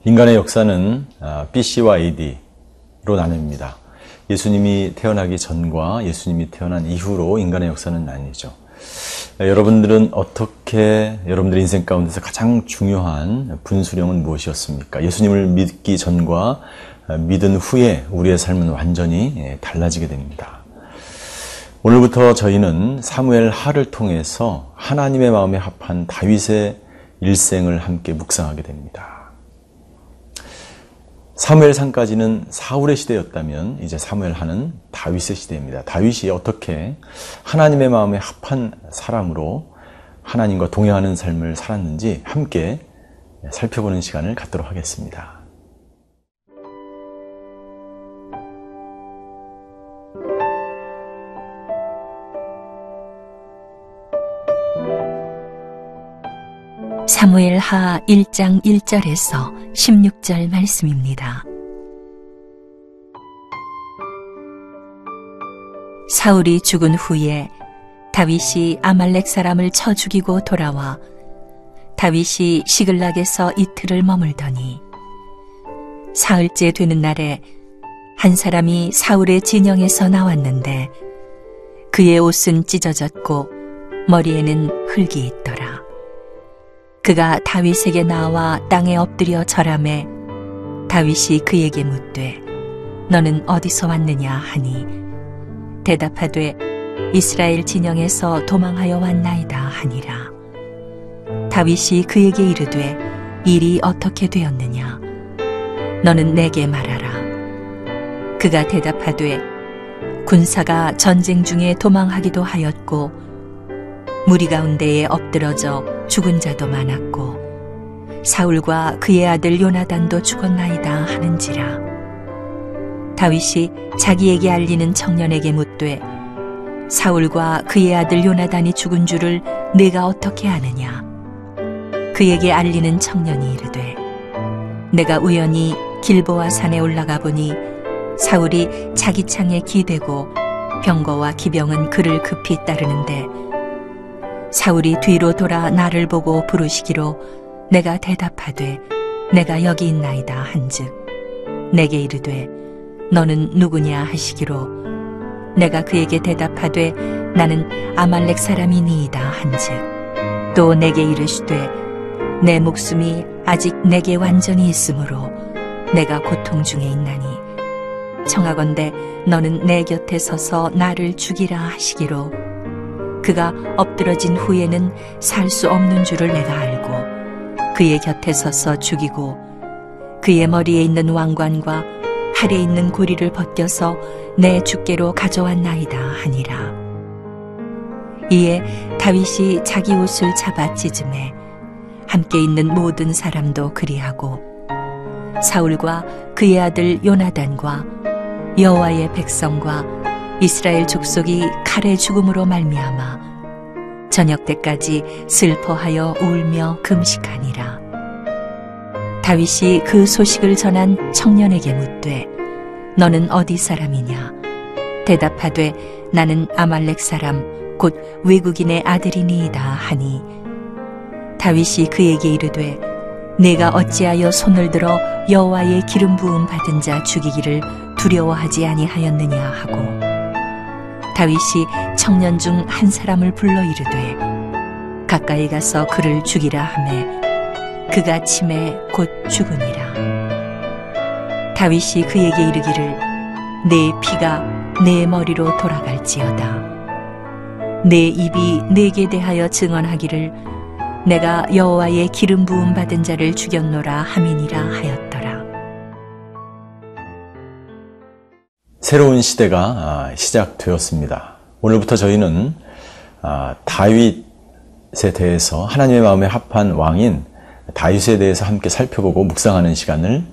인간의 역사는 BC와 AD로 나뉩니다. 예수님이 태어나기 전과 예수님이 태어난 이후로 인간의 역사는 나뉘죠. 여러분들은 어떻게 여러분들의 인생 가운데서 가장 중요한 분수령은 무엇이었습니까? 예수님을 믿기 전과 믿은 후에 우리의 삶은 완전히 달라지게 됩니다. 오늘부터 저희는 사무엘 하를 통해서 하나님의 마음에 합한 다윗의 일생을 함께 묵상하게 됩니다. 사무엘상까지는 사울의 시대였다면 이제 사무엘하는 다윗의 시대입니다. 다윗이 어떻게 하나님의 마음에 합한 사람으로 하나님과 동행하는 삶을 살았는지 함께 살펴보는 시간을 갖도록 하겠습니다. 사무엘하 1장 1절에서 16절 말씀입니다. 사울이 죽은 후에 다윗이 아말렉 사람을 쳐 죽이고 돌아와 다윗이 시글락에서 이틀을 머물더니 사흘째 되는 날에 한 사람이 사울의 진영에서 나왔는데 그의 옷은 찢어졌고 머리에는 흙이 있더라. 그가 다윗에게 나와 땅에 엎드려 절하매 다윗이 그에게 묻되 너는 어디서 왔느냐 하니 대답하되 이스라엘 진영에서 도망하여 왔나이다 하니라. 다윗이 그에게 이르되 일이 어떻게 되었느냐 너는 내게 말하라. 그가 대답하되 군사가 전쟁 중에 도망하기도 하였고 무리 가운데에 엎드러져 죽은 자도 많았고 사울과 그의 아들 요나단도 죽었나이다 하는지라. 다윗이 자기에게 알리는 청년에게 묻되 사울과 그의 아들 요나단이 죽은 줄을 네가 어떻게 아느냐. 그에게 알리는 청년이 이르되 내가 우연히 길보아 산에 올라가 보니 사울이 자기 창에 기대고 병거와 기병은 그를 급히 따르는데 사울이 뒤로 돌아 나를 보고 부르시기로 내가 대답하되 내가 여기 있나이다 한즉 내게 이르되 너는 누구냐 하시기로 내가 그에게 대답하되 나는 아말렉 사람이니이다 한즉 또 내게 이르시되 내 목숨이 아직 내게 완전히 있으므로 내가 고통 중에 있나니 청하건대 너는 내 곁에 서서 나를 죽이라 하시기로 그가 엎드러진 후에는 살 수 없는 줄을 내가 알고 그의 곁에 서서 죽이고 그의 머리에 있는 왕관과 팔에 있는 고리를 벗겨서 내 주께로 가져왔나이다 하니라. 이에 다윗이 자기 옷을 잡아 찢음에 함께 있는 모든 사람도 그리하고 사울과 그의 아들 요나단과 여호와의 백성과 이스라엘 족속이 칼의 죽음으로 말미암아 저녁 때까지 슬퍼하여 울며 금식하니라. 다윗이 그 소식을 전한 청년에게 묻되 너는 어디 사람이냐. 대답하되 나는 아말렉 사람 곧 외국인의 아들이니이다 하니 다윗이 그에게 이르되 네가 어찌하여 손을 들어 여호와의 기름 부음 받은 자 죽이기를 두려워하지 아니하였느냐 하고 다윗이 청년 중 한 사람을 불러 이르되 가까이 가서 그를 죽이라 하매 그가 침에 곧 죽으니라. 다윗이 그에게 이르기를 내 피가 내 머리로 돌아갈지어다. 내 입이 내게 대하여 증언하기를 내가 여호와의 기름 부음 받은 자를 죽였노라 함이니라 하였더라. 새로운 시대가 시작되었습니다. 오늘부터 저희는 다윗에 대해서 하나님의 마음에 합한 왕인 다윗에 대해서 함께 살펴보고 묵상하는 시간을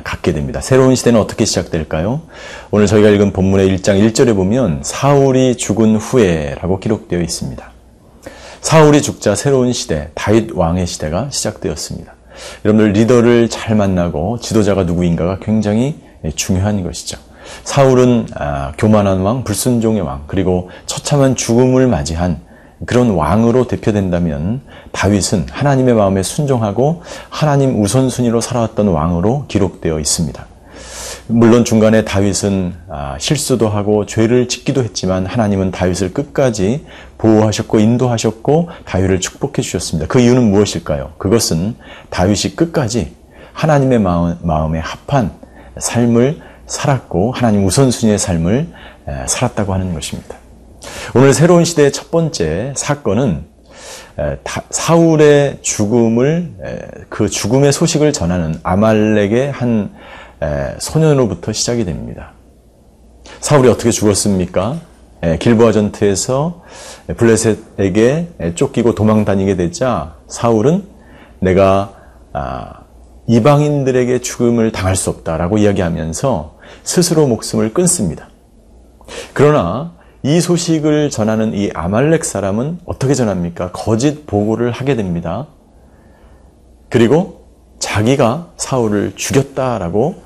갖게 됩니다. 새로운 시대는 어떻게 시작될까요? 오늘 저희가 읽은 본문의 1장 1절에 보면 사울이 죽은 후에라고 기록되어 있습니다. 사울이 죽자 새로운 시대, 다윗 왕의 시대가 시작되었습니다. 여러분들 리더를 잘 만나고 지도자가 누구인가가 굉장히 중요한 것이죠. 사울은 교만한 왕, 불순종의 왕, 그리고 처참한 죽음을 맞이한 그런 왕으로 대표된다면 다윗은 하나님의 마음에 순종하고 하나님 우선순위로 살아왔던 왕으로 기록되어 있습니다. 물론 중간에 다윗은 실수도 하고 죄를 짓기도 했지만 하나님은 다윗을 끝까지 보호하셨고 인도하셨고 다윗을 축복해 주셨습니다. 그 이유는 무엇일까요? 그것은 다윗이 끝까지 하나님의 마음에 합한 삶을 살았고 하나님 우선순위의 삶을 살았다고 하는 것입니다. 오늘 새로운 시대의 첫 번째 사건은 사울의 죽음을, 그 죽음의 소식을 전하는 아말렉의 한 소년으로부터 시작이 됩니다. 사울이 어떻게 죽었습니까? 길보아 전투에서 블레셋에게 쫓기고 도망 다니게 되자 사울은 내가 이방인들에게 죽음을 당할 수 없다라고 이야기하면서 스스로 목숨을 끊습니다. 그러나 이 소식을 전하는 이 아말렉 사람은 어떻게 전합니까? 거짓 보고를 하게 됩니다. 그리고 자기가 사울을 죽였다라고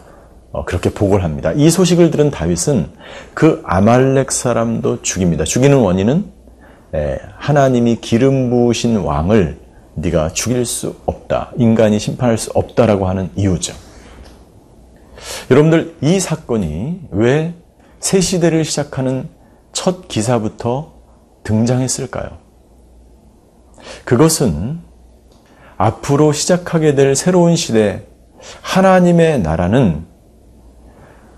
그렇게 보고를 합니다. 이 소식을 들은 다윗은 그 아말렉 사람도 죽입니다. 죽이는 원인은 하나님이 기름 부으신 왕을 네가 죽일 수 없다. 인간이 심판할 수 없다라고 하는 이유죠. 여러분들 이 사건이 왜 새 시대를 시작하는 첫 기사부터 등장했을까요? 그것은 앞으로 시작하게 될 새로운 시대, 하나님의 나라는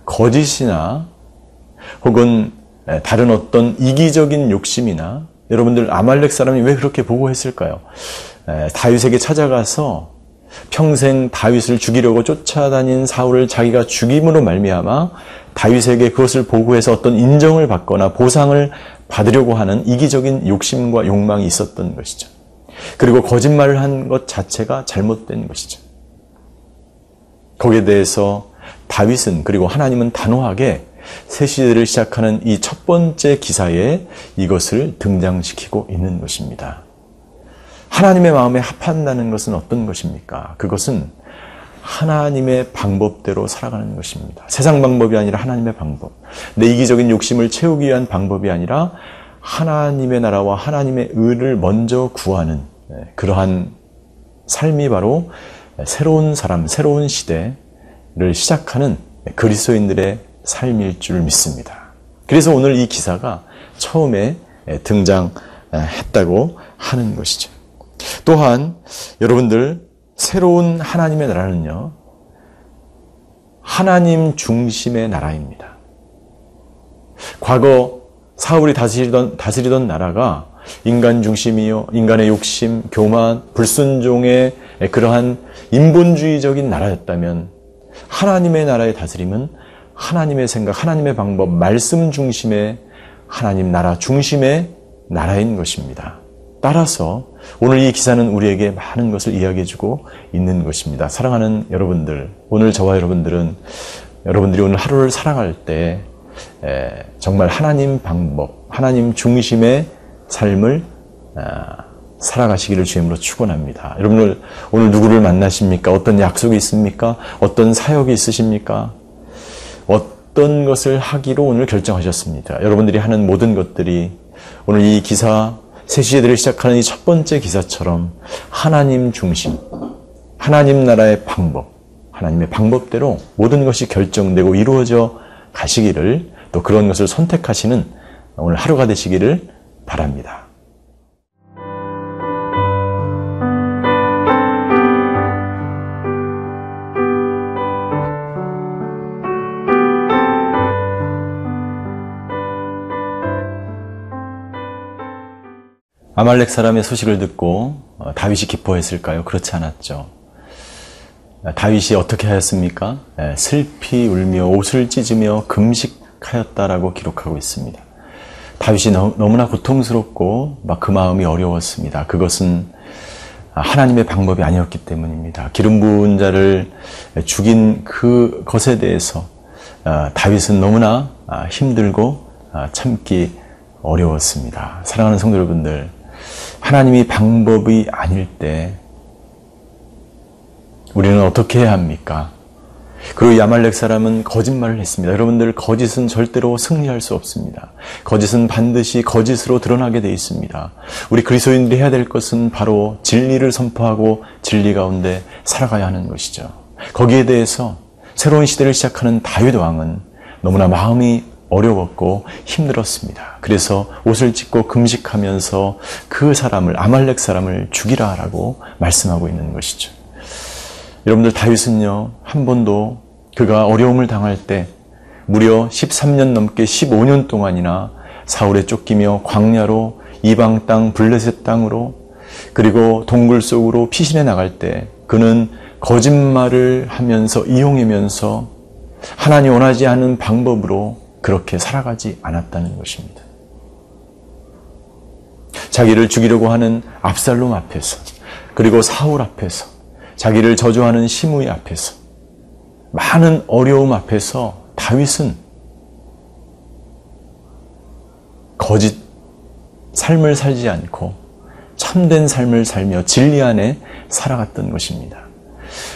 거짓이나 혹은 다른 어떤 이기적인 욕심이나 여러분들 아말렉 사람이 왜 그렇게 보고했을까요? 다윗에게 찾아가서 평생 다윗을 죽이려고 쫓아다닌 사울을 자기가 죽임으로 말미암아 다윗에게 그것을 보고해서 어떤 인정을 받거나 보상을 받으려고 하는 이기적인 욕심과 욕망이 있었던 것이죠. 그리고 거짓말을 한 것 자체가 잘못된 것이죠. 거기에 대해서 다윗은 그리고 하나님은 단호하게 새 시대를 시작하는 이 첫 번째 기사에 이것을 등장시키고 있는 것입니다. 하나님의 마음에 합한다는 것은 어떤 것입니까? 그것은 하나님의 방법대로 살아가는 것입니다. 세상 방법이 아니라 하나님의 방법. 내 이기적인 욕심을 채우기 위한 방법이 아니라 하나님의 나라와 하나님의 의를 먼저 구하는 그러한 삶이 바로 새로운 사람, 새로운 시대를 시작하는 그리스도인들의 삶일 줄 믿습니다. 그래서 오늘 이 기사가 처음에 등장했다고 하는 것이죠. 또한 여러분들 새로운 하나님의 나라는요, 하나님 중심의 나라입니다. 과거 사울이 다스리던 나라가 인간 중심이요, 인간의 욕심, 교만, 불순종의 그러한 인본주의적인 나라였다면 하나님의 나라의 다스림은 하나님의 생각, 하나님의 방법, 말씀 중심의 하나님 나라 중심의 나라인 것입니다. 따라서 오늘 이 기사는 우리에게 많은 것을 이야기해주고 있는 것입니다. 사랑하는 여러분들, 오늘 저와 여러분들이 오늘 하루를 살아갈 때 정말 하나님 방법, 하나님 중심의 삶을 살아가시기를 주님으로 축원합니다. 여러분들 오늘 누구를 만나십니까? 어떤 약속이 있습니까? 어떤 사역이 있으십니까? 어떤 것을 하기로 오늘 결정하셨습니까? 여러분들이 하는 모든 것들이 오늘 이 기사 새 시대를 시작하는 이 첫 번째 기사처럼 하나님 중심, 하나님 나라의 방법, 하나님의 방법대로 모든 것이 결정되고 이루어져 가시기를, 또 그런 것을 선택하시는 오늘 하루가 되시기를 바랍니다. 아말렉 사람의 소식을 듣고 다윗이 기뻐했을까요? 그렇지 않았죠. 다윗이 어떻게 하였습니까? 슬피 울며 옷을 찢으며 금식하였다라고 기록하고 있습니다. 다윗이 너무나 고통스럽고 막 그 마음이 어려웠습니다. 그것은 하나님의 방법이 아니었기 때문입니다. 기름 부은 자를 죽인 그것에 대해서 다윗은 너무나 힘들고 참기 어려웠습니다. 사랑하는 성도 여러분들, 하나님이 방법이 아닐 때 우리는 어떻게 해야 합니까? 그리고 이 아말렉 사람은 거짓말을 했습니다. 여러분들, 거짓은 절대로 승리할 수 없습니다. 거짓은 반드시 거짓으로 드러나게 되어 있습니다. 우리 그리스도인들이 해야 될 것은 바로 진리를 선포하고 진리 가운데 살아가야 하는 것이죠. 거기에 대해서 새로운 시대를 시작하는 다윗 왕은 너무나 마음이 어려웠고 힘들었습니다. 그래서 옷을 찢고 금식하면서 그 사람을, 아말렉 사람을 죽이라라고 말씀하고 있는 것이죠. 여러분들, 다윗은요, 한 번도 그가 어려움을 당할 때 무려 13년 넘게 15년 동안이나 사울에 쫓기며 광야로 이방 땅 블레셋 땅으로 그리고 동굴 속으로 피신해 나갈 때 그는 거짓말을 하면서 이용하면서 하나님 원하지 않은 방법으로 그렇게 살아가지 않았다는 것입니다. 자기를 죽이려고 하는 압살롬 앞에서, 그리고 사울 앞에서, 자기를 저주하는 시므이 앞에서, 많은 어려움 앞에서 다윗은 거짓 삶을 살지 않고 참된 삶을 살며 진리 안에 살아갔던 것입니다.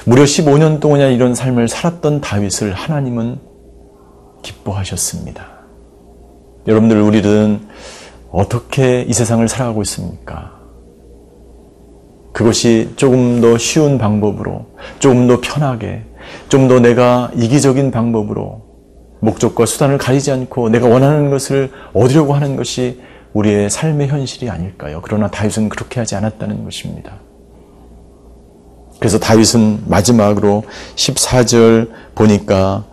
무려 15년 동안이나 이런 삶을 살았던 다윗을 하나님은 기뻐하셨습니다. 여러분들, 우리는 어떻게 이 세상을 살아가고 있습니까? 그것이 조금 더 쉬운 방법으로, 조금 더 편하게, 좀 더 내가 이기적인 방법으로 목적과 수단을 가리지 않고 내가 원하는 것을 얻으려고 하는 것이 우리의 삶의 현실이 아닐까요? 그러나 다윗은 그렇게 하지 않았다는 것입니다. 그래서 다윗은 마지막으로 14절 보니까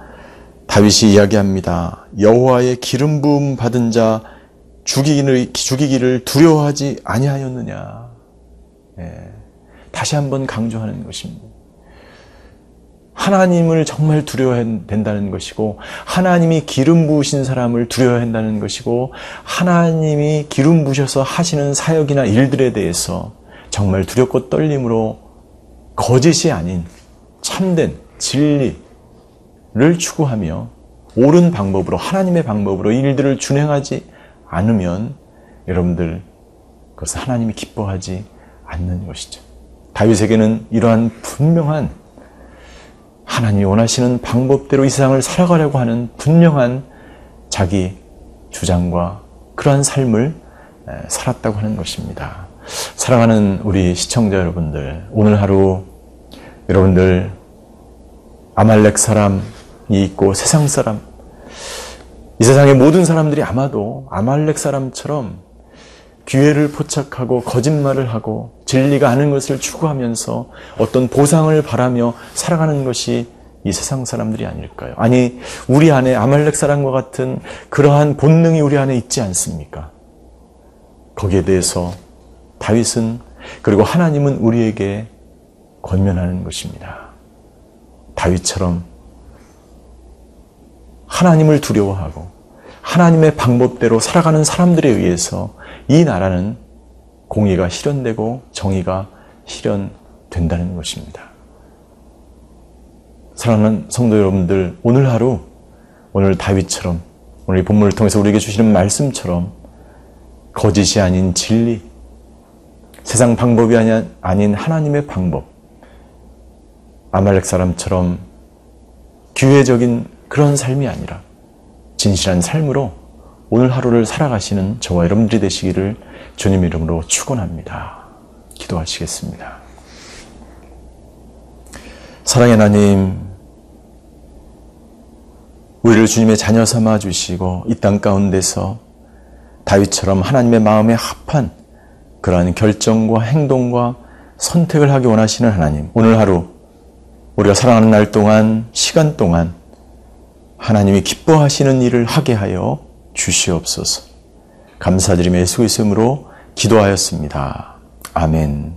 다윗이 이야기합니다. 여호와의 기름 부음 받은 자 죽이기를 두려워하지 아니하였느냐. 다시 한번 강조하는 것입니다. 하나님을 정말 두려워해야 된다는 것이고, 하나님이 기름 부으신 사람을 두려워해야 한다는 것이고, 하나님이 기름 부으셔서 하시는 사역이나 일들에 대해서 정말 두렵고 떨림으로 거짓이 아닌 참된 진리를 추구하며 옳은 방법으로, 하나님의 방법으로 일들을 준행하지 않으면 여러분들, 그것은 하나님이 기뻐하지 않는 것이죠. 다윗에게는 이러한 분명한 하나님이 원하시는 방법대로 이 세상을 살아가려고 하는 분명한 자기 주장과 그러한 삶을 살았다고 하는 것입니다. 사랑하는 우리 시청자 여러분들, 오늘 하루 여러분들 아말렉 사람이 있고 세상 사람, 이 세상의 모든 사람들이 아마도 아말렉 사람처럼 기회를 포착하고 거짓말을 하고 진리가 아닌 것을 추구하면서 어떤 보상을 바라며 살아가는 것이 이 세상 사람들이 아닐까요? 아니, 우리 안에 아말렉 사람과 같은 그러한 본능이 우리 안에 있지 않습니까? 거기에 대해서 다윗은, 그리고 하나님은 우리에게 권면하는 것입니다. 다윗처럼 하나님을 두려워하고 하나님의 방법대로 살아가는 사람들에 의해서 이 나라는 공의가 실현되고 정의가 실현된다는 것입니다. 사랑하는 성도 여러분들, 오늘 하루, 오늘 다윗처럼, 오늘 이 본문을 통해서 우리에게 주시는 말씀처럼 거짓이 아닌 진리, 세상 방법이 아닌 하나님의 방법, 아말렉 사람처럼 기회적인 그런 삶이 아니라 진실한 삶으로 오늘 하루를 살아가시는 저와 여러분들이 되시기를 주님 이름으로 축원합니다. 기도하시겠습니다. 사랑의 하나님, 우리를 주님의 자녀 삼아 주시고 이 땅 가운데서 다윗처럼 하나님의 마음에 합한 그러한 결정과 행동과 선택을 하기 원하시는 하나님, 오늘 하루 우리가 살아가는 날 동안, 시간 동안 하나님이 기뻐하시는 일을 하게 하여 주시옵소서. 감사드리며 예수 그리스도의 이름으로 기도하였습니다. 아멘.